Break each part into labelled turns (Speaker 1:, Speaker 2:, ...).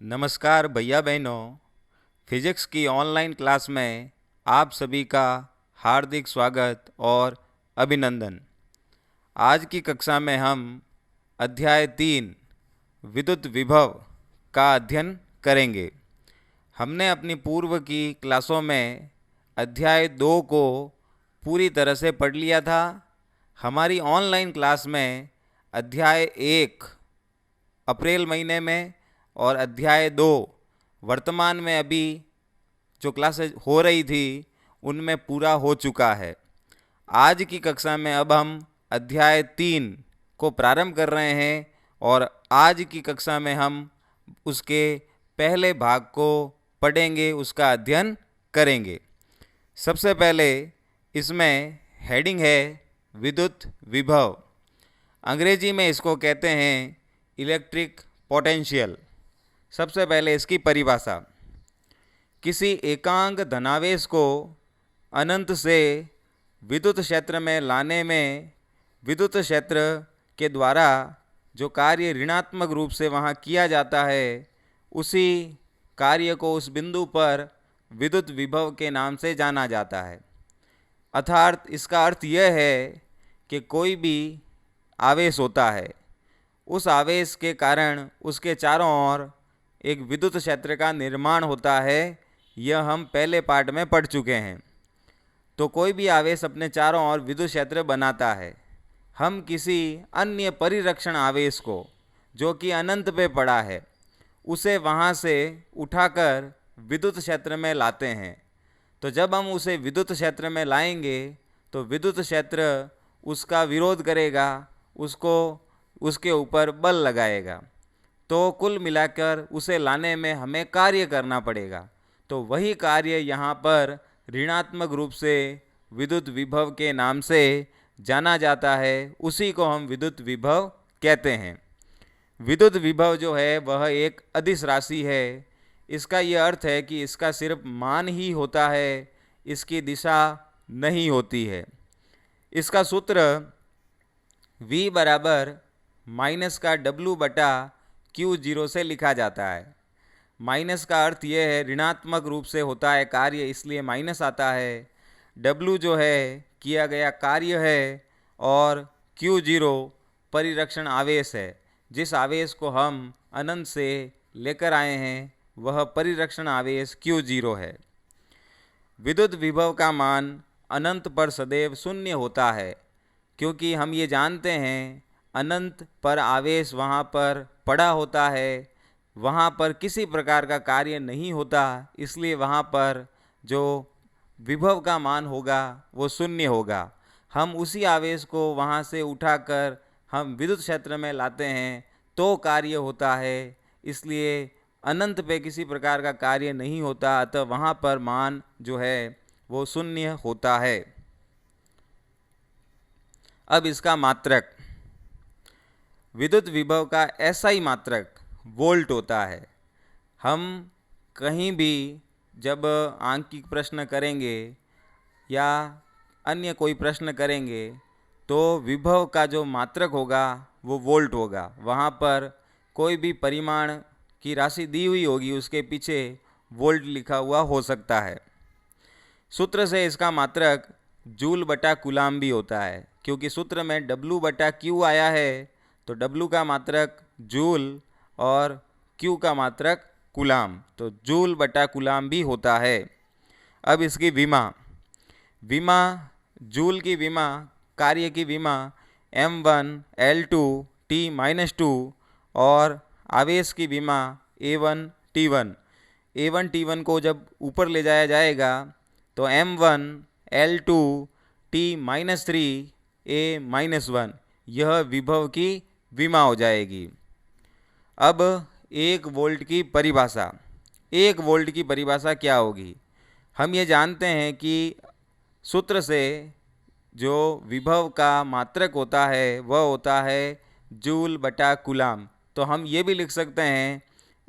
Speaker 1: नमस्कार भैया बहनों। फिजिक्स की ऑनलाइन क्लास में आप सभी का हार्दिक स्वागत और अभिनंदन। आज की कक्षा में हम अध्याय 3 विद्युत विभव का अध्ययन करेंगे। हमने अपनी पूर्व की क्लासों में अध्याय 2 को पूरी तरह से पढ़ लिया था। हमारी ऑनलाइन क्लास में अध्याय 1 अप्रैल महीने में और अध्याय 2 वर्तमान में अभी जो क्लासेज हो रही थी उनमें पूरा हो चुका है। आज की कक्षा में अब हम अध्याय 3 को प्रारंभ कर रहे हैं और आज की कक्षा में हम उसके पहले भाग को पढ़ेंगे, उसका अध्ययन करेंगे। सबसे पहले इसमें हेडिंग है विद्युत विभव। अंग्रेजी में इसको कहते हैं इलेक्ट्रिक पोटेंशियल। सबसे पहले इसकी परिभाषा। किसी एकांक धनावेश को अनंत से विद्युत क्षेत्र में लाने में विद्युत क्षेत्र के द्वारा जो कार्य ऋणात्मक रूप से वहाँ किया जाता है, उसी कार्य को उस बिंदु पर विद्युत विभव के नाम से जाना जाता है। अर्थात इसका अर्थ यह है कि कोई भी आवेश होता है, उस आवेश के कारण उसके चारों ओर एक विद्युत क्षेत्र का निर्माण होता है। यह हम पहले पार्ट में पढ़ चुके हैं। तो कोई भी आवेश अपने चारों ओर विद्युत क्षेत्र बनाता है। हम किसी अन्य परिरक्षण आवेश को जो कि अनंत पे पड़ा है, उसे वहाँ से उठाकर विद्युत क्षेत्र में लाते हैं। तो जब हम उसे विद्युत क्षेत्र में लाएंगे तो विद्युत क्षेत्र उसका विरोध करेगा, उसको उसके ऊपर बल लगाएगा। तो कुल मिलाकर उसे लाने में हमें कार्य करना पड़ेगा। तो वही कार्य यहाँ पर ऋणात्मक रूप से विद्युत विभव के नाम से जाना जाता है। उसी को हम विद्युत विभव कहते हैं। विद्युत विभव जो है वह एक अदिश राशि है। इसका यह अर्थ है कि इसका सिर्फ मान ही होता है, इसकी दिशा नहीं होती है। इसका सूत्र V बराबर माइनस का W बटा Q0 से लिखा जाता है। माइनस का अर्थ यह है ऋणात्मक रूप से होता है कार्य, इसलिए माइनस आता है। W जो है किया गया कार्य है और Q0 परिरक्षण आवेश है। जिस आवेश को हम अनंत से लेकर आए हैं वह परिरक्षण आवेश Q0 है। विद्युत विभव का मान अनंत पर सदैव शून्य होता है, क्योंकि हम ये जानते हैं अनंत पर आवेश वहाँ पर पड़ा होता है, वहाँ पर किसी प्रकार का कार्य नहीं होता, इसलिए वहाँ पर जो विभव का मान होगा वो शून्य होगा। हम उसी आवेश को वहाँ से उठाकर हम विद्युत क्षेत्र में लाते हैं तो कार्य होता है, इसलिए अनंत पे किसी प्रकार का कार्य नहीं होता, अतः वहाँ पर मान जो है वो शून्य होता है। अब इसका मात्रक। विद्युत विभव का SI मात्रक वोल्ट होता है। हम कहीं भी जब आंकिक प्रश्न करेंगे या अन्य कोई प्रश्न करेंगे तो विभव का जो मात्रक होगा वो वोल्ट होगा। वहाँ पर कोई भी परिमाण की राशि दी हुई होगी, उसके पीछे वोल्ट लिखा हुआ हो सकता है। सूत्र से इसका मात्रक जूल बटा कूलाम भी होता है, क्योंकि सूत्र में W बटा Q आया है, तो W का मात्रक जूल और Q का मात्रक कूलाम, तो जूल बटा कूलाम भी होता है। अब इसकी विमा। विमा, जूल की विमा, कार्य की विमा M1 L2 T-2 और आवेश की विमा A1 T1। A1 T1 को जब ऊपर ले जाया जाएगा तो M1 L2 T-3 A-1 यह विभव की विमा हो जाएगी। अब 1 वोल्ट की परिभाषा। 1 वोल्ट की परिभाषा क्या होगी? हम ये जानते हैं कि सूत्र से जो विभव का मात्रक होता है वह होता है जूल बटा कूलाम। तो हम ये भी लिख सकते हैं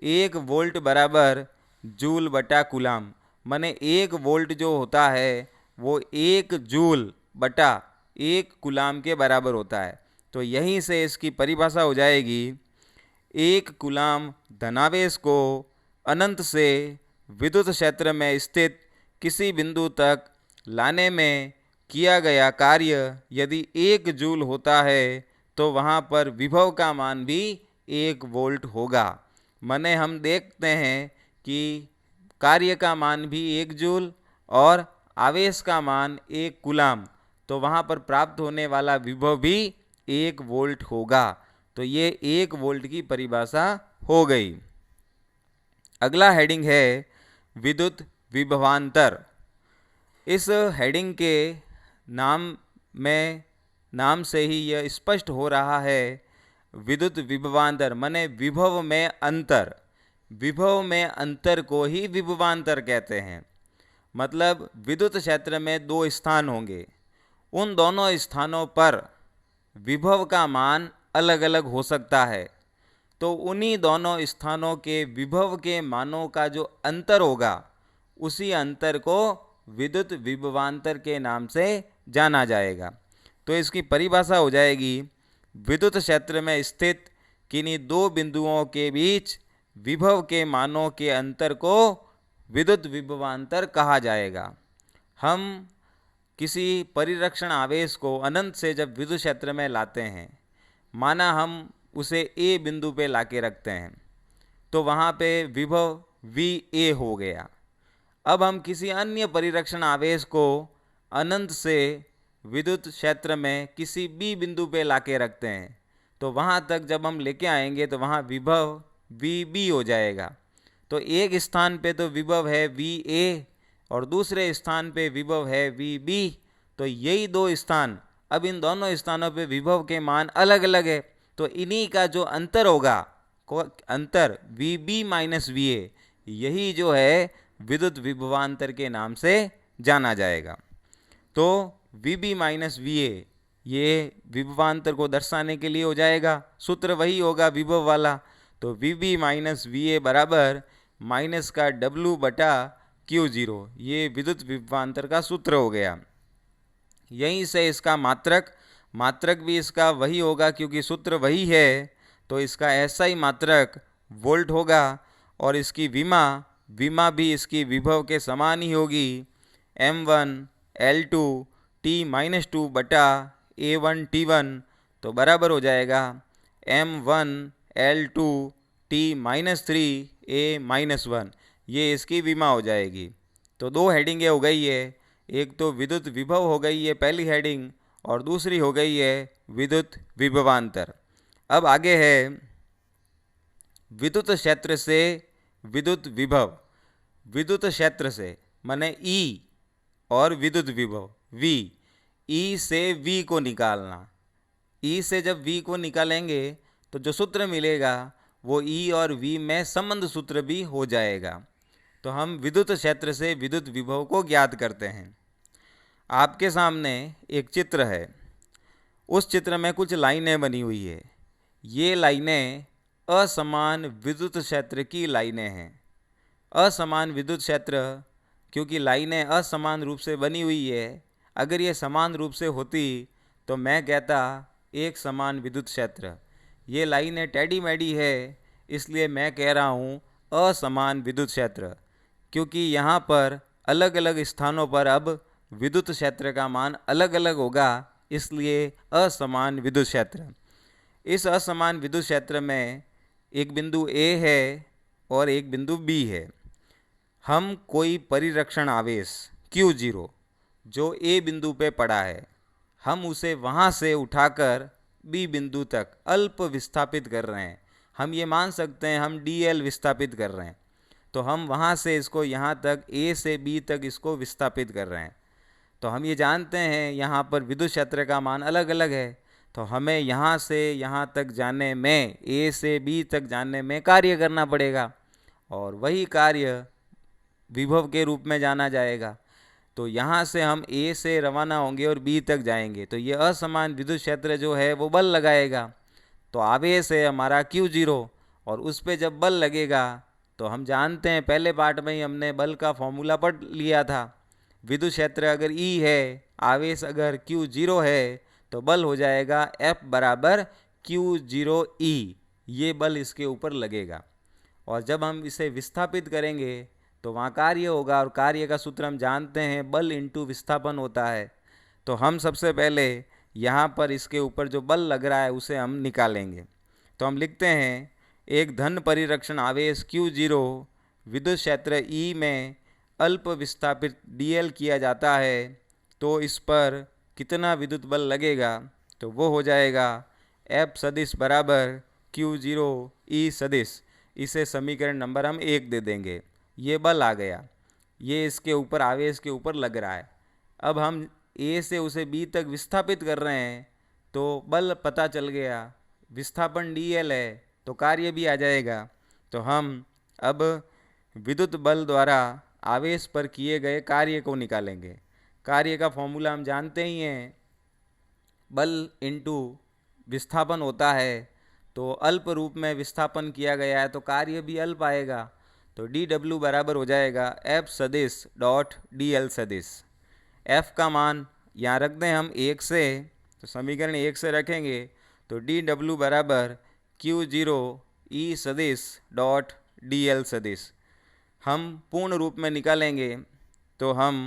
Speaker 1: 1 वोल्ट बराबर जूल बटा कूलाम। माने 1 वोल्ट जो होता है वो 1 जूल बटा 1 कूलाम के बराबर होता है। तो यहीं से इसकी परिभाषा हो जाएगी एक कूलाम धनावेश को अनंत से विद्युत क्षेत्र में स्थित किसी बिंदु तक लाने में किया गया कार्य यदि 1 जूल होता है तो वहाँ पर विभव का मान भी 1 वोल्ट होगा। माने हम देखते हैं कि कार्य का मान भी 1 जूल और आवेश का मान 1 कूलाम, तो वहाँ पर प्राप्त होने वाला विभव भी 1 वोल्ट होगा। तो ये 1 वोल्ट की परिभाषा हो गई। अगला हेडिंग है विद्युत विभवांतर। इस हेडिंग के नाम से ही यह स्पष्ट हो रहा है, विद्युत विभवांतर माने विभव में अंतर। विभव में अंतर को ही विभवांतर कहते हैं। मतलब विद्युत क्षेत्र में 2 स्थान होंगे, उन दोनों स्थानों पर विभव का मान अलग अलग हो सकता है, तो उन्हीं दोनों स्थानों के विभव के मानों का जो अंतर होगा उसी अंतर को विद्युत विभवांतर के नाम से जाना जाएगा। तो इसकी परिभाषा हो जाएगी, विद्युत क्षेत्र में स्थित किन्हीं 2 बिंदुओं के बीच विभव के मानों के अंतर को विद्युत विभवांतर कहा जाएगा। हम किसी परिरक्षण आवेश को अनंत से जब विद्युत क्षेत्र में लाते हैं, माना हम उसे ए बिंदु पे लाके रखते हैं, तो वहाँ पे विभव VA हो गया। अब हम किसी अन्य परिरक्षण आवेश को अनंत से विद्युत क्षेत्र में किसी B बिंदु पे लाके रखते हैं, तो वहाँ तक जब हम लेके आएंगे तो वहाँ विभव VB हो जाएगा। तो एक स्थान पे तो विभव है VA और दूसरे स्थान पे विभव है VB। तो यही 2 स्थान, अब इन दोनों स्थानों पे विभव के मान अलग अलग है, तो इन्हीं का जो अंतर होगा, अंतर VB माइनस VA, यही जो है विद्युत विभवांतर के नाम से जाना जाएगा। तो VB माइनस VA ये विभवांतर को दर्शाने के लिए हो जाएगा, सूत्र वही होगा विभव वाला। तो VB माइनस VA बराबर माइनस का W बटा Q0, ये विद्युत विभवांतर का सूत्र हो गया। यहीं से इसका मात्रक भी इसका वही होगा, क्योंकि सूत्र वही है, तो इसका ऐसा ही मात्रक वोल्ट होगा। और इसकी विमा भी इसकी विभव के समान ही होगी, M1 L2 T-2 बटा A1 T1, तो बराबर हो जाएगा M1 L2 T-3 A-1, ये इसकी विमा हो जाएगी। तो 2 हेडिंगें हो गई है, एक तो विद्युत विभव हो गई है पहली हेडिंग, और दूसरी हो गई है विद्युत विभवांतर। अब आगे है विद्युत क्षेत्र से विद्युत विभव। विद्युत क्षेत्र से माने E और विद्युत विभव V, E से V को निकालना। E से जब V को निकालेंगे तो जो सूत्र मिलेगा वो E और V में संबंध सूत्र भी हो जाएगा। तो हम विद्युत क्षेत्र से विद्युत विभव को ज्ञात करते हैं। आपके सामने एक चित्र है, उस चित्र में कुछ लाइनें बनी हुई है। ये लाइनें असमान विद्युत क्षेत्र की लाइनें हैं। असमान विद्युत क्षेत्र, क्योंकि लाइनें असमान रूप से बनी हुई है, अगर ये समान रूप से होती तो मैं कहता एक समान विद्युत क्षेत्र। ये लाइनें टेढ़ी मेढ़ी है, इसलिए मैं कह रहा हूँ असमान विद्युत क्षेत्र, क्योंकि यहाँ पर अलग अलग स्थानों पर अब विद्युत क्षेत्र का मान अलग अलग होगा, इसलिए असमान विद्युत क्षेत्र। इस असमान विद्युत क्षेत्र में एक बिंदु A है और एक बिंदु B है। हम कोई परिरक्षण आवेश Q0 जो A बिंदु पे पड़ा है, हम उसे वहाँ से उठाकर B बिंदु तक अल्प विस्थापित कर रहे हैं। हम ये मान सकते हैं हम DL विस्थापित कर रहे हैं, तो हम वहाँ से इसको यहाँ तक A से B तक इसको विस्थापित कर रहे हैं। तो हम ये जानते हैं यहाँ पर विद्युत क्षेत्र का मान अलग अलग है, तो हमें यहाँ से यहाँ तक जाने में, A से B तक जाने में कार्य करना पड़ेगा, और वही कार्य विभव के रूप में जाना जाएगा। तो यहाँ से हम A से रवाना होंगे और B तक जाएंगे, तो ये असमान विद्युत क्षेत्र जो है वो बल लगाएगा। तो आवेश है हमारा Q0, और उस पर जब बल लगेगा तो हम जानते हैं, पहले पार्ट में ही हमने बल का फॉर्मूला पढ़ लिया था। विद्युत क्षेत्र अगर E है, आवेश अगर Q0 है, तो बल हो जाएगा F बराबर Q0E। ये बल इसके ऊपर लगेगा। और जब हम इसे विस्थापित करेंगे तो वहाँ कार्य होगा, और कार्य का सूत्र हम जानते हैं, बल इंटू विस्थापन होता है। तो हम सबसे पहले यहाँ पर इसके ऊपर जो बल लग रहा है उसे हम निकालेंगे। तो हम लिखते हैं एक धन परिरक्षण आवेश Q0 विद्युत क्षेत्र E में अल्प विस्थापित dl किया जाता है, तो इस पर कितना विद्युत बल लगेगा? तो वो हो जाएगा F सदिश बराबर Q0 E सदिश। इसे समीकरण नंबर हम 1 दे देंगे। ये बल आ गया, ये इसके ऊपर आवेश के ऊपर लग रहा है। अब हम A से उसे B तक विस्थापित कर रहे हैं, तो बल पता चल गया, विस्थापन dl है तो कार्य भी आ जाएगा। तो हम अब विद्युत बल द्वारा आवेश पर किए गए कार्य को निकालेंगे। कार्य का फॉर्मूला हम जानते ही हैं, बल इंटू विस्थापन होता है। तो अल्प रूप में विस्थापन किया गया है तो कार्य भी अल्प आएगा। तो dw बराबर हो जाएगा F सदिश डॉट dl सदिश। F का मान यहाँ रख दें हम 1 से, तो समीकरण 1 से रखेंगे तो dw बराबर Q0 E सदिश डॉट dl सदिश। हम पूर्ण रूप में निकालेंगे तो हम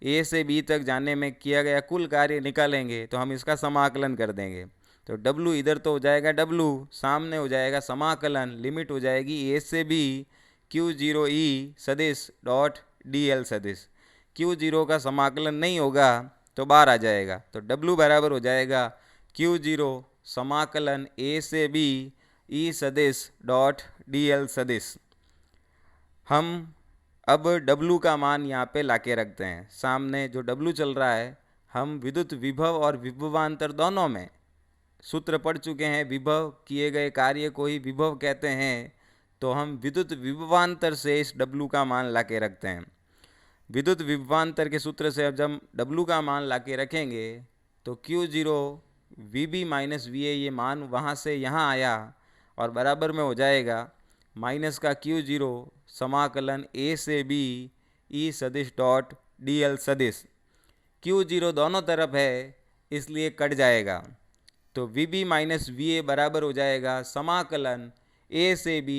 Speaker 1: A से B तक जाने में किया गया कुल कार्य निकालेंगे, तो हम इसका समाकलन कर देंगे। तो W इधर तो हो जाएगा, W सामने हो जाएगा समाकलन, लिमिट हो जाएगी A से B Q0 E सदिश डॉट dl सदिश। Q0 का समाकलन नहीं होगा तो बाहर आ जाएगा। तो W बराबर हो जाएगा Q0 समाकलन A से B E सदिश डॉट dl सदिश। हम अब W का मान यहाँ पे लाके रखते हैं। सामने जो W चल रहा है, हम विद्युत विभव और विभवांतर दोनों में सूत्र पढ़ चुके हैं। विभव किए गए कार्य को ही विभव कहते हैं, तो हम विद्युत विभवांतर से इस W का मान लाके रखते हैं। विद्युत विभवांतर के सूत्र से अब जब W का मान लाके रखेंगे तो Q0 VB माइनस VA, ये मान वहाँ से यहाँ आया और बराबर में हो जाएगा माइनस का Q0 समाकलन A से B E सदिश डॉट dl सदिश। Q0 दोनों तरफ है इसलिए कट जाएगा, तो VB माइनस VA बराबर हो जाएगा समाकलन A से B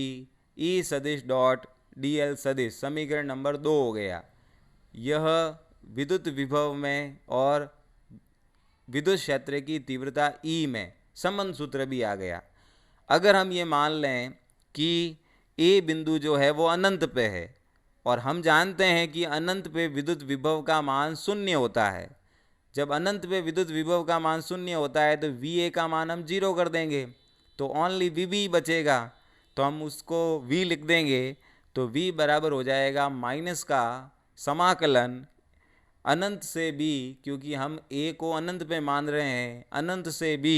Speaker 1: E सदिश डॉट dl सदिश। समीकरण नंबर 2 हो गया। यह विद्युत विभव में और विद्युत क्षेत्र की तीव्रता E में संबंध सूत्र भी आ गया। अगर हम ये मान लें कि A बिंदु जो है वो अनंत पे है, और हम जानते हैं कि अनंत पे विद्युत विभव का मान शून्य होता है। जब अनंत पे विद्युत विभव का मान शून्य होता है तो VA का मान हम 0 कर देंगे, तो ओनली VB बचेगा। तो हम उसको V लिख देंगे, तो V बराबर हो जाएगा माइनस का समाकलन अनंत से B, क्योंकि हम A को अनंत पे मान रहे हैं, अनंत से B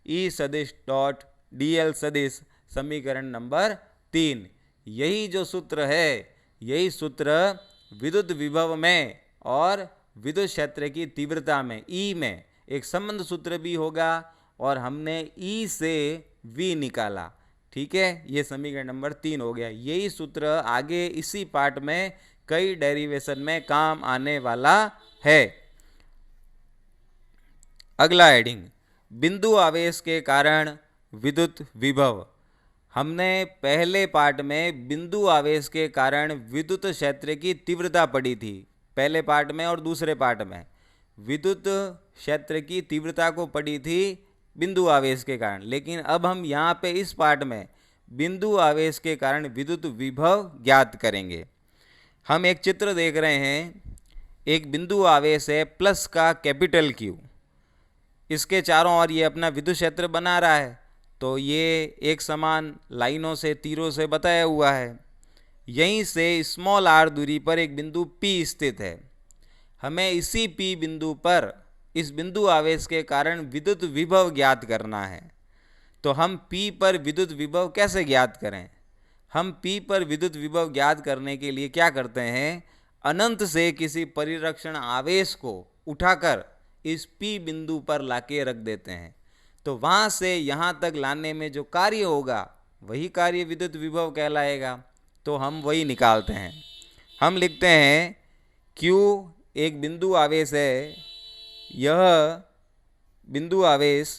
Speaker 1: E सदिश डॉट dl सदिश। समीकरण नंबर 3। यही जो सूत्र है, यही सूत्र विद्युत विभव में और विद्युत क्षेत्र की तीव्रता में E में एक संबंध सूत्र भी होगा, और हमने E से V निकाला। ठीक है, ये समीकरण नंबर 3 हो गया। यही सूत्र आगे इसी पार्ट में कई डेरिवेशन में काम आने वाला है। अगला हेडिंग, बिंदु आवेश के कारण विद्युत विभव। हमने पहले पार्ट में बिंदु आवेश के कारण विद्युत क्षेत्र की तीव्रता पढ़ी थी, पहले पार्ट में, और दूसरे पार्ट में विद्युत क्षेत्र की तीव्रता को पढ़ी थी बिंदु आवेश के कारण। लेकिन अब हम यहाँ पे इस पार्ट में बिंदु आवेश के कारण विद्युत विभव ज्ञात करेंगे। हम एक चित्र देख रहे हैं, एक बिंदु आवेश है प्लस का कैपिटल Q, इसके चारों ओर ये अपना विद्युत क्षेत्र बना रहा है। तो ये एक समान लाइनों से, तीरों से बताया हुआ है। यहीं से स्मॉल r दूरी पर एक बिंदु P स्थित है। हमें इसी P बिंदु पर इस बिंदु आवेश के कारण विद्युत विभव ज्ञात करना है। तो हम P पर विद्युत विभव कैसे ज्ञात करें? हम P पर विद्युत विभव ज्ञात करने के लिए क्या करते हैं, अनंत से किसी परिरक्षण आवेश को उठाकर इस P बिंदु पर लाके रख देते हैं। तो वहाँ से यहाँ तक लाने में जो कार्य होगा वही कार्य विद्युत विभव कहलाएगा। तो हम वही निकालते हैं। हम लिखते हैं Q एक बिंदु आवेश है, यह बिंदु आवेश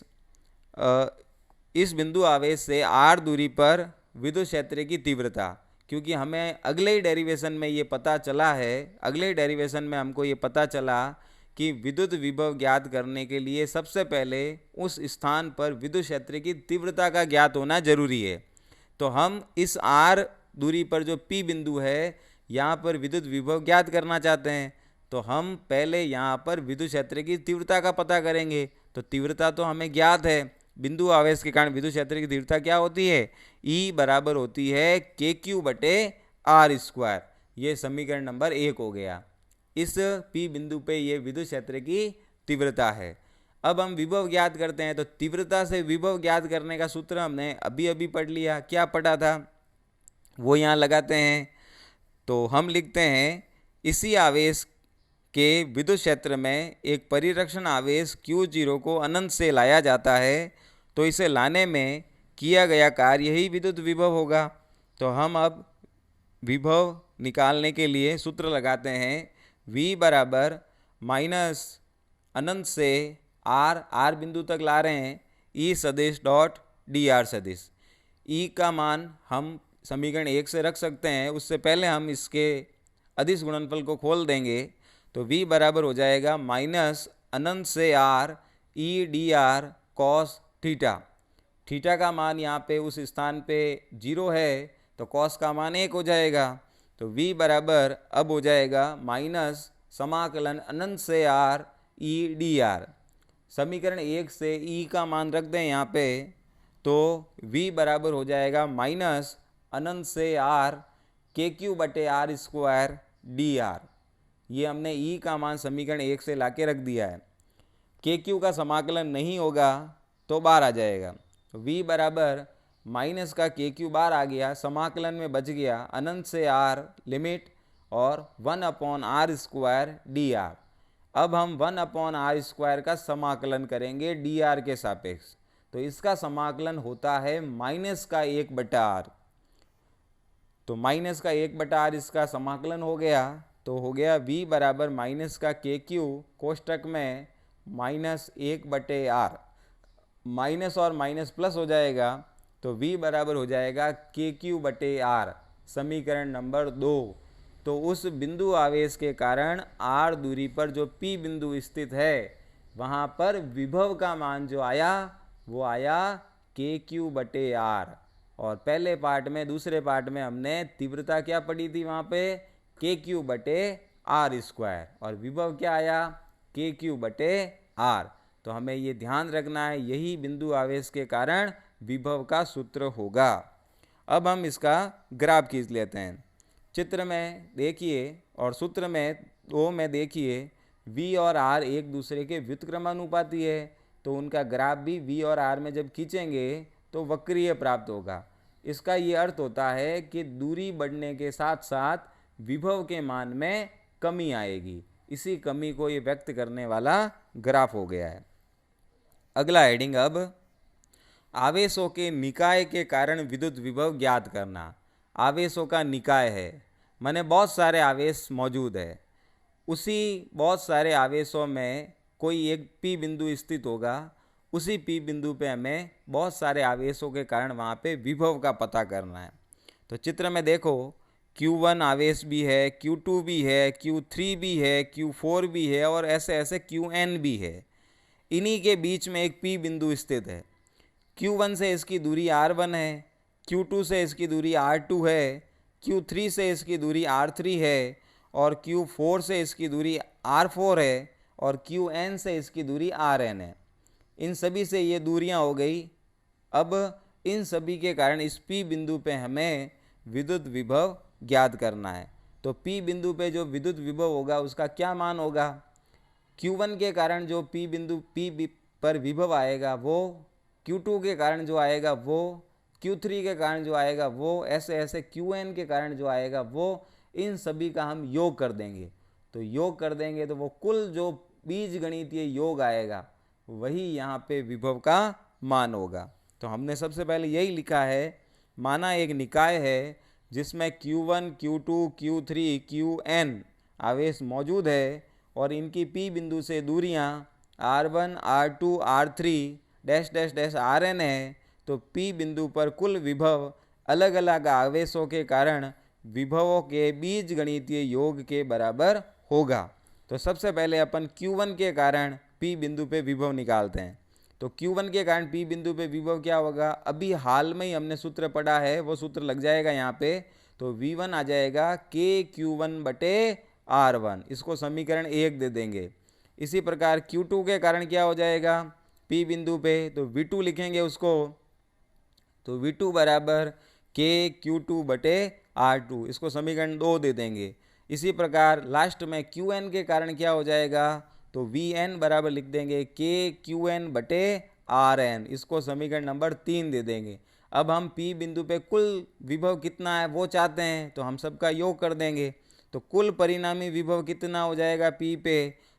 Speaker 1: इस बिंदु आवेश से r दूरी पर विद्युत क्षेत्र की तीव्रता, क्योंकि हमें अगले ही डेरिवेशन में ये पता चला है, अगले डेरिवेशन में हमको ये पता चला कि विद्युत विभव ज्ञात करने के लिए सबसे पहले उस स्थान पर विद्युत क्षेत्र की तीव्रता का ज्ञात होना जरूरी है। तो हम इस r दूरी पर जो P बिंदु है यहाँ पर विद्युत विभव ज्ञात करना चाहते हैं, तो हम पहले यहाँ पर विद्युत क्षेत्र की तीव्रता का पता करेंगे। तो तीव्रता तो हमें ज्ञात है, बिंदु आवेश के कारण विद्युत क्षेत्र की तीव्रता क्या होती है, E बराबर होती है KQ/R²। ये समीकरण नंबर 1 हो गया। इस P बिंदु पे ये विद्युत क्षेत्र की तीव्रता है। अब हम विभव ज्ञात करते हैं, तो तीव्रता से विभव ज्ञात करने का सूत्र हमने अभी अभी पढ़ लिया। क्या पढ़ा था वो यहाँ लगाते हैं। तो हम लिखते हैं, इसी आवेश के विद्युत क्षेत्र में एक परिरक्षण आवेश Q0 को अनंत से लाया जाता है, तो इसे लाने में किया गया कार्य ही विद्युत विभव होगा। तो हम अब विभव निकालने के लिए सूत्र लगाते हैं, V बराबर माइनस अनंत से r बिंदु तक ला रहे हैं, E सदिश डॉट dr सदिश। E का मान हम समीकरण 1 से रख सकते हैं, उससे पहले हम इसके अदिश गुणनफल को खोल देंगे। तो V बराबर हो जाएगा माइनस अनंत से r E dr cos theta. Theta का मान यहाँ पे उस स्थान पे 0 है, तो कॉस का मान 1 हो जाएगा। तो V बराबर अब हो जाएगा माइनस समाकलन अनंत से r E dr। समीकरण 1 से E का मान रख दें यहाँ पे, तो V बराबर हो जाएगा माइनस अनंत से r KQ/R² dr। ये हमने E का मान समीकरण 1 से लाके रख दिया है। KQ का समाकलन नहीं होगा तो बाहर आ जाएगा। तो V बराबर माइनस का KQ बार आ गया, समाकलन में बच गया अनंत से r लिमिट और 1/r² dr। अब हम 1/r² का समाकलन करेंगे dr के सापेक्ष। तो इसका समाकलन होता है माइनस का 1/r। तो माइनस का 1/r इसका समाकलन हो गया, तो हो गया V बराबर माइनस का KQ कोष्टक में माइनस 1/r, माइनस और माइनस प्लस हो जाएगा, तो V बराबर हो जाएगा KQ/R, समीकरण नंबर 2। तो उस बिंदु आवेश के कारण r दूरी पर जो P बिंदु स्थित है, वहाँ पर विभव का मान जो आया वो आया KQ/R। और पहले पार्ट में, दूसरे पार्ट में हमने तीव्रता क्या पढ़ी थी वहाँ पे, KQ/R², और विभव क्या आया KQ/R। तो हमें ये ध्यान रखना है, यही बिंदु आवेश के कारण विभव का सूत्र होगा। अब हम इसका ग्राफ खींच लेते हैं। चित्र में देखिए और सूत्र में 2 में देखिए, V और R एक दूसरे के व्युत्क्रमानुपाती है, तो उनका ग्राफ भी V और R में जब खींचेंगे तो वक्रीय प्राप्त होगा। इसका ये अर्थ होता है कि दूरी बढ़ने के साथ साथ विभव के मान में कमी आएगी। इसी कमी को ये व्यक्त करने वाला ग्राफ हो गया है। अगला हेडिंग, अब आवेशों के निकाय के कारण विद्युत विभव ज्ञात करना। आवेशों का निकाय है, माने बहुत सारे आवेश मौजूद है, उसी बहुत सारे आवेशों में कोई एक P बिंदु स्थित होगा, उसी P बिंदु पे हमें बहुत सारे आवेशों के कारण वहाँ पे विभव का पता करना है। तो चित्र में देखो, Q1 आवेश भी है, Q2 भी है, Q3 भी है, Q4 भी है और ऐसे ऐसे Qn भी है। इन्हीं के बीच में एक P बिंदु स्थित है। Q1 से इसकी दूरी R1 है, Q2 से इसकी दूरी R2 है, Q3 से इसकी दूरी R3 है और Q4 से इसकी दूरी R4 है और Qn से इसकी दूरी Rn है। इन सभी से ये दूरियां हो गई। अब इन सभी के कारण इस P बिंदु पे हमें विद्युत विभव ज्ञात करना है। तो P बिंदु पे जो विद्युत विभव होगा उसका क्या मान होगा, Q1 के कारण जो P बिंदु P पर विभव आएगा वो, Q2 के कारण जो आएगा वो, Q3 के कारण जो आएगा वो, ऐसे ऐसे Qn के कारण जो आएगा वो, इन सभी का हम योग कर देंगे। तो योग कर देंगे तो वो कुल जो बीजगणितीय योग आएगा वही यहाँ पे विभव का मान होगा। तो हमने सबसे पहले यही लिखा है, माना एक निकाय है जिसमें Q1, Q2, Q3, Qn आवेश मौजूद है और इनकी P बिंदु से दूरियाँ R1, R2, R3 dash dash dash Rn है। तो P बिंदु पर कुल विभव अलग अलग आवेशों के कारण विभवों के बीजगणितीय योग के बराबर होगा। तो सबसे पहले अपन Q1 के कारण P बिंदु पे विभव निकालते हैं। तो Q1 के कारण P बिंदु पे विभव क्या होगा, अभी हाल में ही हमने सूत्र पढ़ा है, वो सूत्र लग जाएगा यहाँ पे। तो V1 आ जाएगा KQ1 बटे R1, इसको समीकरण 1 दे देंगे। इसी प्रकार Q2 के कारण क्या हो जाएगा P बिंदु पे, तो V2 लिखेंगे उसको। तो V2 बराबर KQ2 बटे R2, इसको समीकरण 2 दे देंगे। इसी प्रकार लास्ट में Qn के कारण क्या हो जाएगा, तो Vn बराबर लिख देंगे KQn बटे Rn, इसको समीकरण नंबर 3 दे देंगे। अब हम P बिंदु पे कुल विभव कितना है वो चाहते हैं, तो हम सबका योग कर देंगे। तो कुल परिणामी विभव कितना हो जाएगा P पे,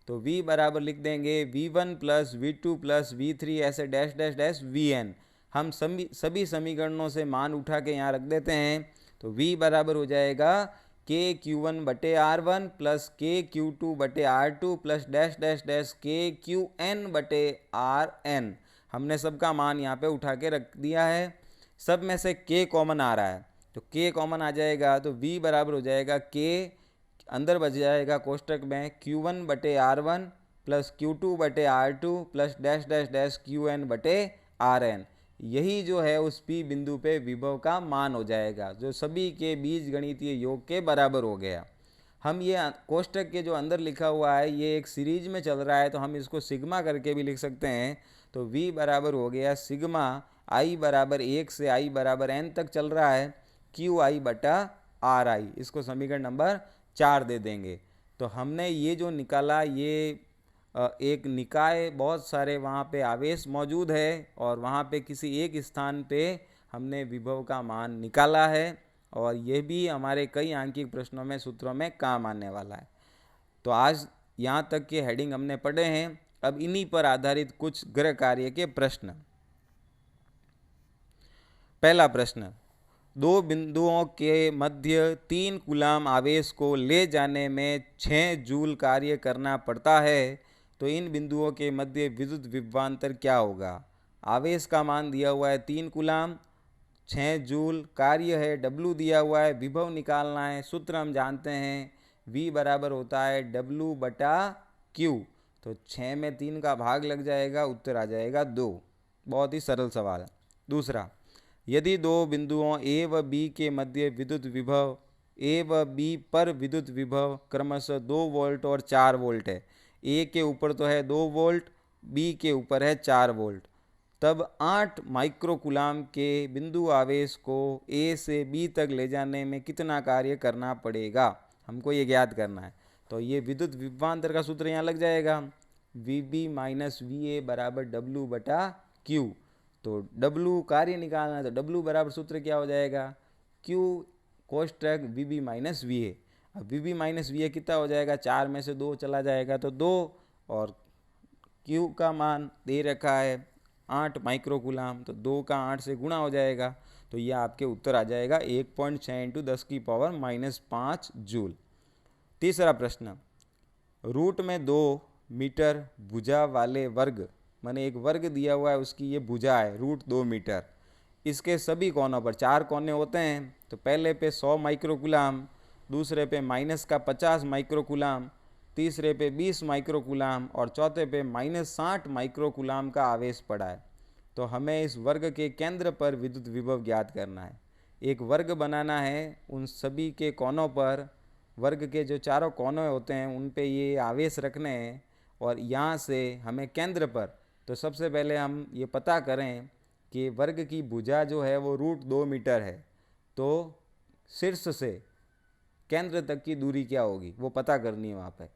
Speaker 1: तो V बराबर लिख देंगे V1 plus V2 plus V3 ऐसे डैश डैश डैश Vn। हम सभी समीकरणों से मान उठा के यहाँ रख देते हैं। तो V बराबर हो जाएगा KQ1 बटे R1 प्लस KQ2 बटे R2 plus dash dash dash KQn बटे Rn। हमने सबका मान यहाँ पे उठा के रख दिया है। सब में से K कॉमन आ रहा है, तो K कॉमन आ जाएगा, तो V बराबर हो जाएगा K, अंदर बच जाएगा कोष्टक में Q1 बटे R1 प्लस Q2 बटे R2 plus dash dash dash Qn बटे Rn। यही जो है उस P बिंदु पे विभव का मान हो जाएगा, जो सभी के बीजगणितीय योग के बराबर हो गया। हम ये कोष्टक के जो अंदर लिखा हुआ है ये एक सीरीज में चल रहा है, तो हम इसको सिग्मा करके भी लिख सकते हैं। तो V बराबर हो गया सिग्मा I बराबर 1 से I बराबर n तक चल रहा है QI बटा RI, इसको समीकरण नंबर 4 दे देंगे। तो हमने ये जो निकाला ये एक निकाय, बहुत सारे वहाँ पे आवेश मौजूद है और वहाँ पे किसी एक स्थान पे हमने विभव का मान निकाला है, और ये भी हमारे कई आंकिक प्रश्नों में सूत्रों में काम आने वाला है। तो आज यहाँ तक के हेडिंग हमने पढ़े हैं। अब इन्हीं पर आधारित कुछ गृह कार्य के प्रश्न। पहला प्रश्न, दो बिंदुओं के मध्य 3 कूलाम आवेश को ले जाने में 6 जूल कार्य करना पड़ता है, तो इन बिंदुओं के मध्य विद्युत विभवांतर क्या होगा। आवेश का मान दिया हुआ है 3 कूलाम, 6 जूल कार्य है, W दिया हुआ है, विभव निकालना है। सूत्र हम जानते हैं V बराबर होता है W बटा Q। तो 6 में 3 का भाग लग जाएगा, उत्तर आ जाएगा 2। बहुत ही सरल सवाल है। दूसरा, यदि दो बिंदुओं A व B के मध्य विद्युत विभव A व B पर विद्युत विभव क्रमशः 2 वोल्ट और 4 वोल्ट है, A के ऊपर तो है 2 वोल्ट, B के ऊपर है 4 वोल्ट, तब 8 माइक्रोकूलाम के बिंदु आवेश को A से B तक ले जाने में कितना कार्य करना पड़ेगा, हमको ये ज्ञात करना है। तो ये विद्युत विभवांतर का सूत्र यहाँ लग जाएगा, VB माइनस VA बराबर W बटा Q। तो W कार्य निकालना है, तो W बराबर सूत्र क्या हो जाएगा, Q कोष्टक VB माइनस VA। अब VB माइनस VA कितना हो जाएगा, 4 में से 2 चला जाएगा तो 2, और Q का मान दे रखा है 8 माइक्रोकूलाम, तो 2 का 8 से गुणा हो जाएगा, तो यह आपके उत्तर आ जाएगा 1.6 इंटू 10 की पावर माइनस 5 जूल। तीसरा प्रश्न, रूट में 2 मीटर भुजा वाले वर्ग, माने एक वर्ग दिया हुआ है, उसकी ये भुजा है रूट 2 मीटर, इसके सभी कोनों पर 4 कोने होते हैं। तो पहले पे 100 माइक्रोकूलाम, दूसरे पे माइनस का 50 माइक्रोकूलाम, तीसरे पे 20 माइक्रोकूलाम और चौथे पे माइनस 60 माइक्रोकूलाम का आवेश पड़ा है। तो हमें इस वर्ग के केंद्र पर विद्युत विभव ज्ञात करना है। एक वर्ग बनाना है, उन सभी के कोनों पर, वर्ग के जो चारों कोने होते हैं उन पे ये आवेश रखने हैं, और यहाँ से हमें केंद्र पर, तो सबसे पहले हम ये पता करें कि वर्ग की भुजा जो है वो रूट 2 मीटर है, तो शीर्ष से केंद्र तक की दूरी क्या होगी वो पता करनी है। वहाँ पे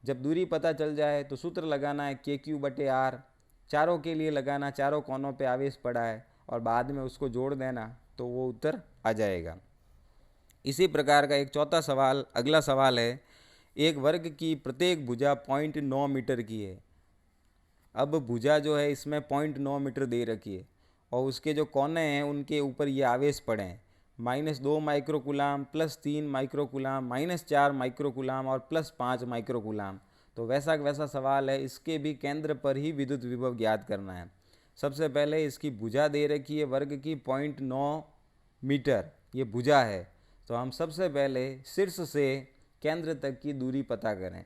Speaker 1: जब दूरी पता चल जाए तो सूत्र लगाना है KQ बटे R, चारों के लिए लगाना, चारों कोनों पे आवेश पड़ा है, और बाद में उसको जोड़ देना, तो वो उत्तर आ जाएगा। इसी प्रकार का एक चौथा सवाल, अगला सवाल है, एक वर्ग की प्रत्येक भुजा 0.9 मीटर की है। अब भुजा जो है इसमें 0.9 मीटर दे रखी है, और उसके जो कोने हैं उनके ऊपर ये आवेश पड़े हैं, -2 माइक्रोकूलाम, +3 माइक्रोकूलाम, -4 माइक्रोकूलाम और +5 माइक्रोकूलाम। तो वैसा वैसा सवाल है, इसके भी केंद्र पर ही विद्युत विभव ज्ञात करना है। सबसे पहले इसकी भुजा दे रखी है वर्ग की 0.9 मीटर, ये भुजा है। तो हम सबसे पहले शीर्ष से केंद्र तक की दूरी पता करें,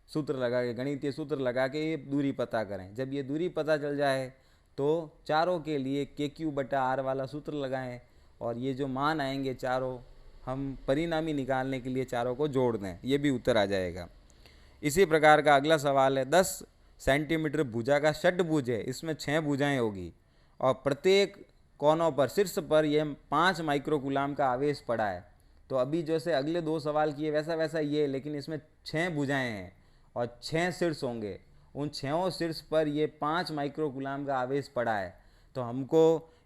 Speaker 1: सूत्र लगा के, गणितीय सूत्र लगा के ये दूरी पता करें। जब ये दूरी पता चल जाए तो चारों के लिए KQ/R वाला सूत्र लगाएं और ये जो मान आएंगे चारों, हम परिणामी निकालने के लिए चारों को जोड़ दें, ये भी उत्तर आ जाएगा। इसी प्रकार का अगला सवाल है, 10 सेंटीमीटर भुजा का षटभुज है, इसमें 6 भुजाएं होगी और प्रत्येक कोनों पर, शीर्ष पर ये 5 माइक्रोकूलाम का आवेश पड़ा है। तो अभी जैसे अगले 2 सवाल किए वैसा वैसा ये, लेकिन इसमें 6 भुजाएं हैं और 6 शीर्ष होंगे। उन 6 शीर्ष पर ये 5 माइक्रोकूलाम का आवेश पड़ा है। तो हमको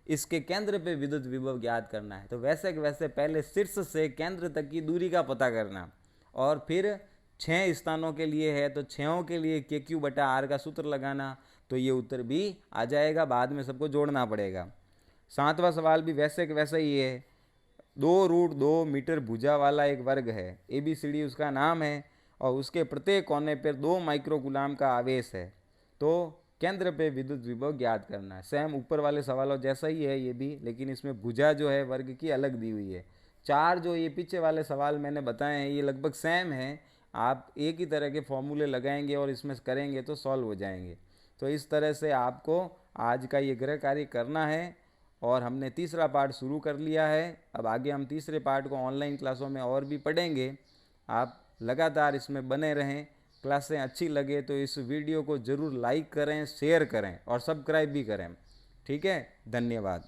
Speaker 1: इसके केंद्र पे विद्युत विभव ज्ञात करना है। तो वैसे के वैसे पहले शीर्ष से केंद्र तक की दूरी का पता करना और फिर 6 स्थानों के लिए है तो 6 के लिए KQ/R का सूत्र लगाना, तो ये उत्तर भी आ जाएगा। बाद में सबको जोड़ना पड़ेगा। 7वां सवाल भी वैसे के वैसा ही है। 2√2 मीटर भुजा वाला एक वर्ग है, ABCD उसका नाम है और उसके प्रत्येक कोने पर 2 माइक्रोकूलाम का आवेश है। तो केंद्र पे विद्युत विभव ज्ञात करना है। सेम ऊपर वाले सवालों जैसा ही है ये भी, लेकिन इसमें भुजा जो है वर्ग की अलग दी हुई है। 4 जो ये पीछे वाले सवाल मैंने बताए हैं ये लगभग सेम है। आप एक ही तरह के फॉर्मूले लगाएंगे और इसमें करेंगे तो सॉल्व हो जाएंगे। तो इस तरह से आपको आज का ये गृह कार्य करना है और हमने तीसरा पार्ट शुरू कर लिया है। अब आगे हम तीसरे पार्ट को ऑनलाइन क्लासों में और भी पढ़ेंगे। आप लगातार इसमें बने रहें। क्लासें अच्छी लगे तो इस वीडियो को ज़रूर लाइक करें, शेयर करें और सब्सक्राइब भी करें। ठीक है, धन्यवाद।